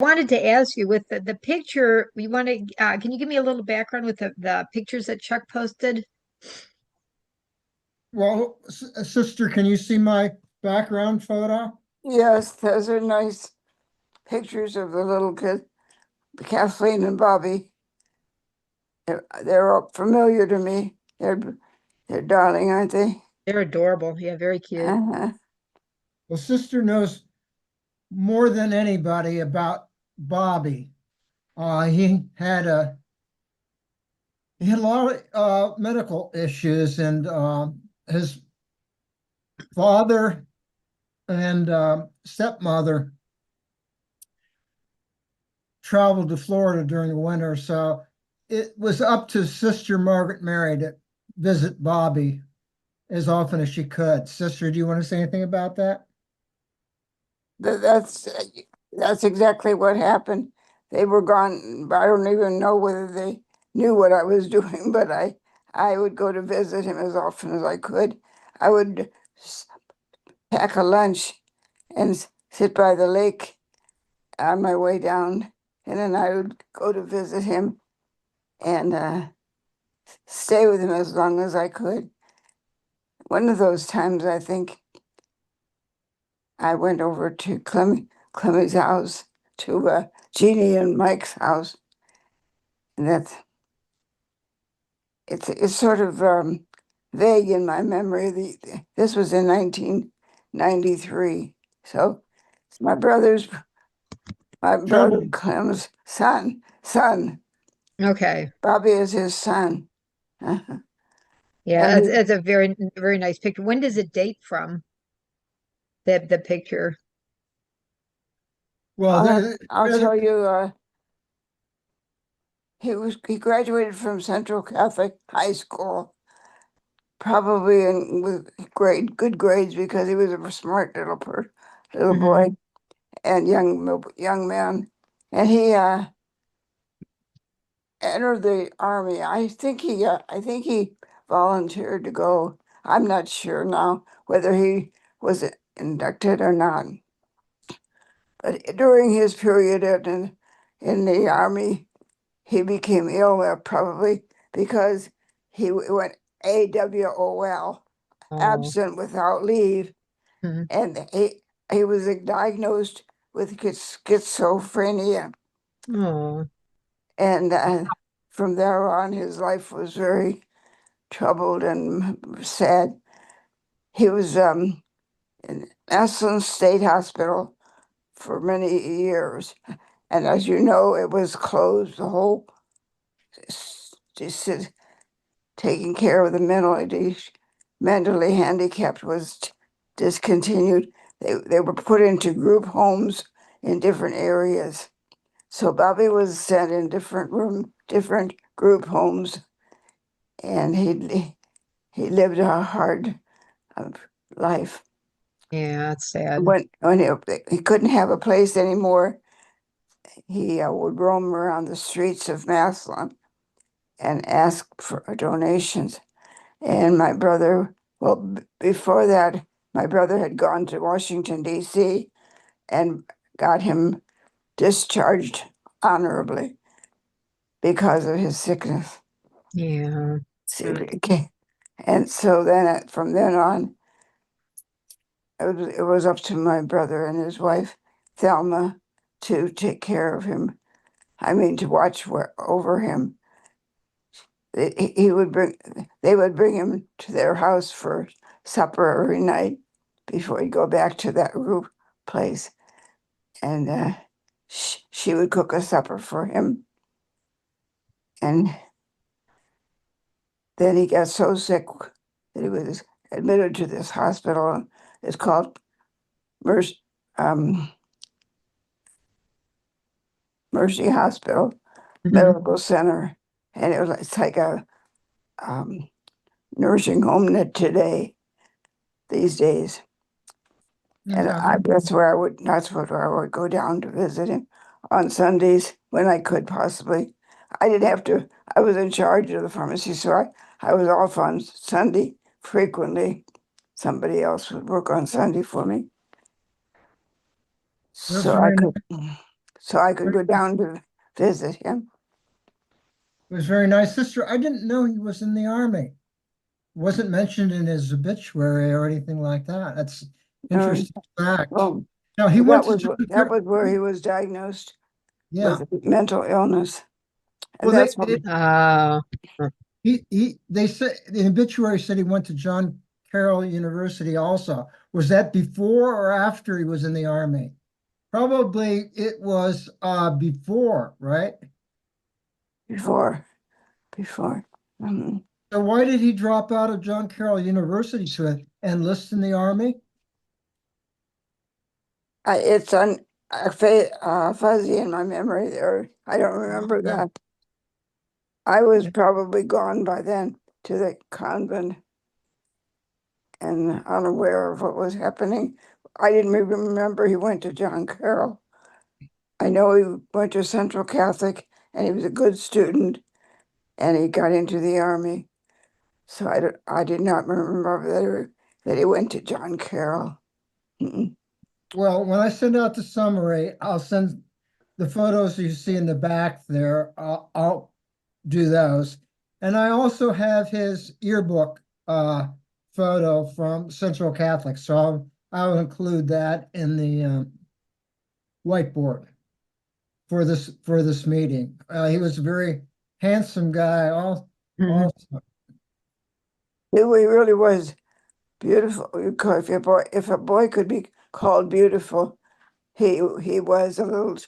Wanted to ask you with the picture, we want to, can you give me a little background with the pictures that Chuck posted? Well, sister, can you see my background photo? Yes, those are nice pictures of the little kid, Kathleen and Bobby. They're all familiar to me. They're darling, aren't they? They're adorable. Yeah, very cute. Uh-huh. Well, sister knows more than anybody about Bobby. Uh, he had a he had a lot of medical issues, and his father and stepmother traveled to Florida during the winter, so it was up to Sister Margaret Mary to visit Bobby as often as she could. Sister, do you want to say anything about that? Th- That's that's exactly what happened. They were gone. I don't even know whether they knew what I was doing, but I would go to visit him as often as I could. I would pack a lunch and sit by the lake on my way down, and then I would go to visit him and stay with him as long as I could. One of those times, I think I went over to Clemmy's house, to Jeannie and Mike's house, and it's sort of vague in my memory. This was in 1993, so it's my brother Children. Clem's son. Okay. Bobby is his son. Yeah, And it's a very, very nice picture. When does it date from, the picture? Well, I'll tell you, he graduated from Central Catholic High School, probably with good grades because he was a smart little Mhm. boy and young man, and he entered the army. I think he volunteered to go. I'm not sure now whether he was inducted or not. But during his period in the army, he became ill, probably because he went AWOL, Oh. absent without leave, Mhm. and he was diagnosed with schizophrenia, Oh. and from there on, his life was very troubled and sad. He was in Massillon State Hospital for many years, and as you know, it was closed. The whole just taking care of the mentally handicapped was discontinued. They were put into group homes in different areas. So Bobby was sent in different group homes, and he lived a hard uh, life. Yeah, it's sad. When he couldn't have a place anymore, he would roam around the streets of Massillon and ask for donations. And my brother, well, before that, my brother had gone to Washington, D.C. and got him discharged honorably because of his sickness. Yeah. See, okay. And so then, from then on, it was up to my brother and his wife, Thelma, to take care of him. I mean, to watch over him. He would they would bring him to their house for supper every night before he'd go back to that group place. And she would cook a supper for him. And then he got so sick that he was admitted to this hospital. It's called Mercy, um, Mercy Hospital Mhm. Medical Center. And it's like a um, nursing home today, these days. And okay. that's where I would go down to visit him on Sundays when I could possibly. I didn't have to, I was in charge of the pharmacy, so I was off on Sunday frequently. Somebody else would work on Sunday for me. That's So I very could, so I could go down to visit him. It was very nice. Sister, I didn't know he was in the army. Wasn't mentioned in his obituary or anything like that. That's Um, interesting fact. well, Now, he went to that was where he was diagnosed yeah. with mental illness. And Well, that's what, Oh, they said the obituary said he went to John Carroll University also. Was that before or after he was in the army? Probably it was before, right? before, before. Mhm. So why did he drop out of John Carroll University to enlist in the army? It's fuzzy in my memory there. I don't remember Yeah. that. I was probably gone by then to the convent and unaware of what was happening. I didn't even remember he went to John Carroll. I know he went to Central Catholic and he was a good student and he got into the army. So I did not remember that he went to John Carroll. Mm-mm. Well, when I send out the summary, I'll send the photos you see in the back there. I'll do those. And I also have his yearbook photo from Central Catholic. So I'll include that in the whiteboard for this meeting. He was a very handsome guy. mhm. Also, He really was beautiful. If a boy could be called beautiful, he was a little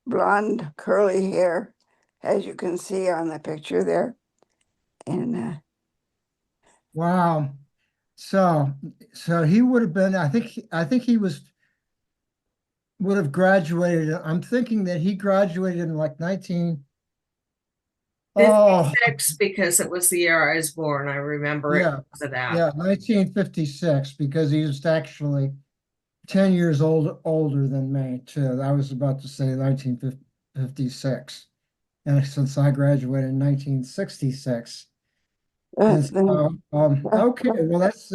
blonde, curly hair, as you can see on the picture there. And wow. So he would have been. I think he would have graduated. I'm thinking that he graduated in like 19. Oh, 56 because it was the year I was born. I remember it yeah, because of that. yeah, 1956 because he was actually 10 years older than me too. I was about to say 1956. And since I graduated in 1966. And so, okay, well, that's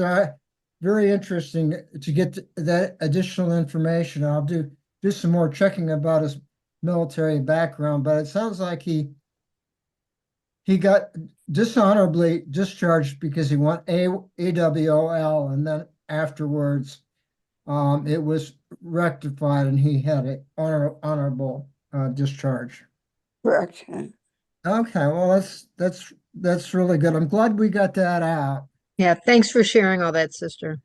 very interesting to get that additional information. I'll do some more checking about his military background, but it sounds like he got dishonorably discharged because he went AWOL, and then afterwards, it was rectified, and he had an honorable discharge. correct. Okay, well, that's really good. I'm glad we got that out. Yeah, thanks for sharing all that, sister.